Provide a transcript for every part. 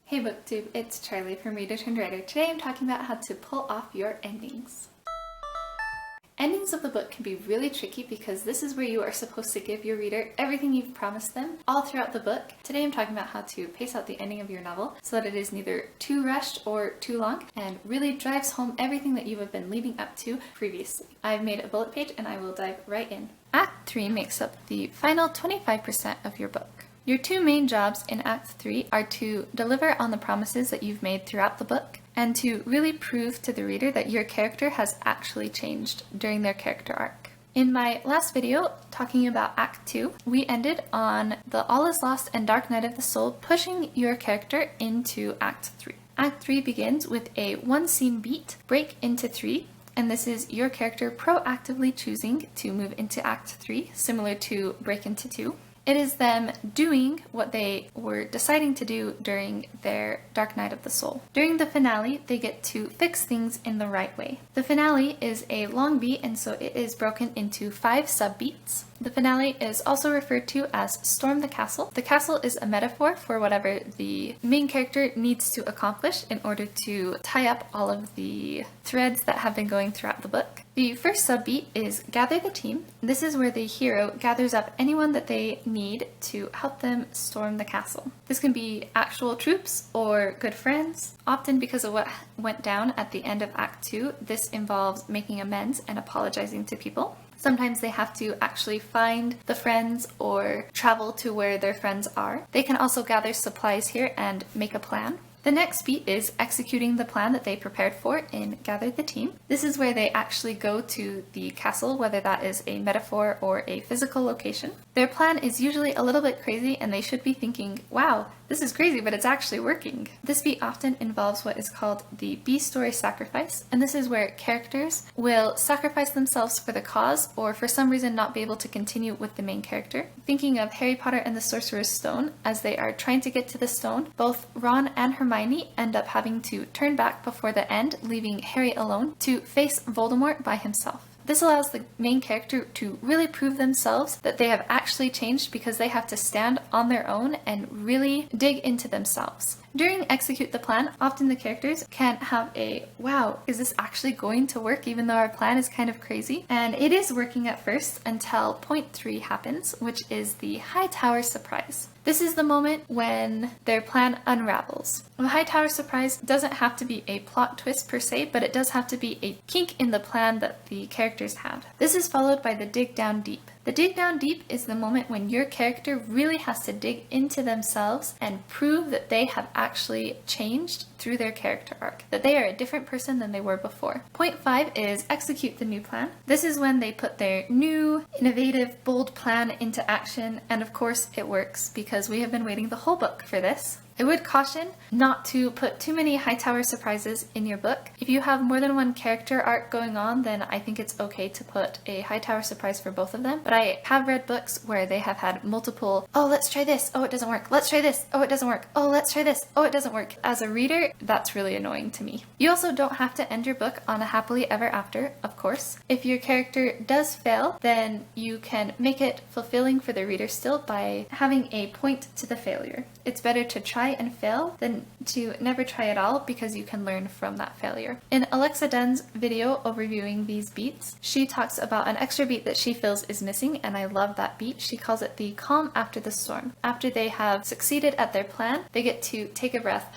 Hey BookTube, it's Charlie from Reader Turned Writer. Today I'm talking about how to pull off your endings. Endings of the book can be really tricky because this is where you are supposed to give your reader everything you've promised them all throughout the book. Today I'm talking about how to pace out the ending of your novel so that it is neither too rushed or too long and really drives home everything that you have been leading up to previously. I've made a bullet page and I will dive right in. Act 3 makes up the final 25% of your book. Your two main jobs in Act 3 are to deliver on the promises that you've made throughout the book and to really prove to the reader that your character has actually changed during their character arc. In my last video talking about Act 2, we ended on the All Is Lost and Dark Night of the Soul pushing your character into Act 3. Act 3 begins with a one-scene beat break into 3, and this is your character proactively choosing to move into Act 3, similar to Break into 2. It is them doing what they were deciding to do during their Dark Night of the Soul. During the finale, they get to fix things in the right way. The finale is a long beat, and so it is broken into 5 sub-beats. The finale is also referred to as Storm the Castle. The castle is a metaphor for whatever the main character needs to accomplish in order to tie up all of the threads that have been going throughout the book. The first sub-beat is Gather the Team. This is where the hero gathers up anyone that they need to help them storm the castle. This can be actual troops or good friends. Often because of what went down at the end of Act 2, this involves making amends and apologizing to people. Sometimes they have to actually find the friends or travel to where their friends are. They can also gather supplies here and make a plan. The next beat is executing the plan that they prepared for in Gather the Team. This is where they actually go to the castle, whether that is a metaphor or a physical location. Their plan is usually a little bit crazy and they should be thinking, wow, this is crazy, but it's actually working. This beat often involves what is called the B-story sacrifice, and this is where characters will sacrifice themselves for the cause or for some reason not be able to continue with the main character. Thinking of Harry Potter and the Sorcerer's Stone, as they are trying to get to the stone, both Ron and Hermione end up having to turn back before the end, leaving Harry alone to face Voldemort by himself. This allows the main character to really prove themselves that they have actually changed because they have to stand on their own and really dig into themselves. During Execute the Plan, often the characters can have a, wow, is this actually going to work even though our plan is kind of crazy? And it is working at first until point 3 happens, which is the Hightower surprise. This is the moment when their plan unravels. The Hightower surprise doesn't have to be a plot twist per se, but it does have to be a kink in the plan that the characters had. This is followed by the Dig Down Deep. The Dig Down Deep is the moment when your character really has to dig into themselves and prove that they have actually changed through their character arc, that they are a different person than they were before. Point 5 is Execute the New Plan. This is when they put their new, innovative, bold plan into action, and of course it works because we have been waiting the whole book for this. I would caution not to put too many Hightower surprises in your book. If you have more than one character arc going on, then I think it's okay to put a Hightower surprise for both of them. But I have read books where they have had multiple, oh, let's try this, oh, it doesn't work, let's try this, oh, it doesn't work, oh, let's try this, oh, it doesn't work. As a reader, that's really annoying to me. You also don't have to end your book on a happily ever after, of course. If your character does fail, then you can make it fulfilling for the reader still by having a point to the failure. It's better to try and fail than to never try at all because you can learn from that failure. In Alexa Dunn's video overviewing these beats, she talks about an extra beat that she feels is missing, and I love that beat. She calls it the calm after the storm. After they have succeeded at their plan, they get to take a breath.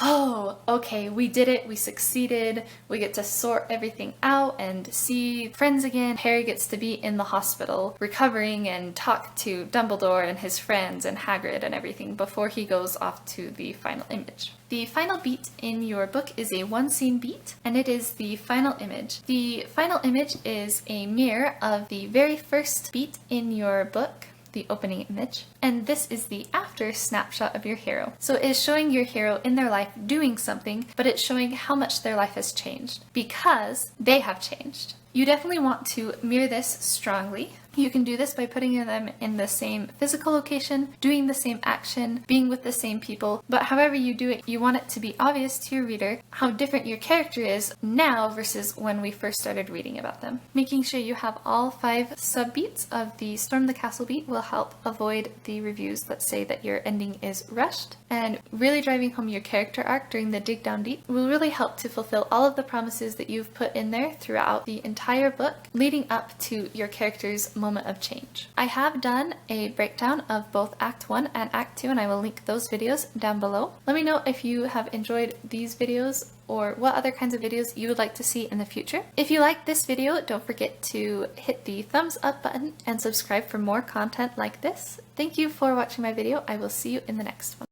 Oh, okay, we did it, we succeeded, we get to sort everything out and see friends again. Harry gets to be in the hospital, recovering and talk to Dumbledore and his friends and Hagrid and everything before he goes off to the final image. The final beat in your book is a one-scene beat, and it is the final image. The final image is a mirror of the very first beat in your book, the opening image, and this is the after snapshot of your hero. So it is showing your hero in their life doing something, but it's showing how much their life has changed because they have changed. You definitely want to mirror this strongly You can do this by putting them in the same physical location, doing the same action, being with the same people, but however you do it, you want it to be obvious to your reader how different your character is now versus when we first started reading about them. Making sure you have all 5 sub-beats of the Storm the Castle beat will help avoid the reviews that say that your ending is rushed, and really driving home your character arc during the Dig Down Deep will really help to fulfill all of the promises that you've put in there throughout the entire book leading up to your character's moment of change. I have done a breakdown of both Act 1 and Act 2, and I will link those videos down below. Let me know if you have enjoyed these videos or what other kinds of videos you would like to see in the future. If you liked this video, don't forget to hit the thumbs up button and subscribe for more content like this. Thank you for watching my video. I will see you in the next one.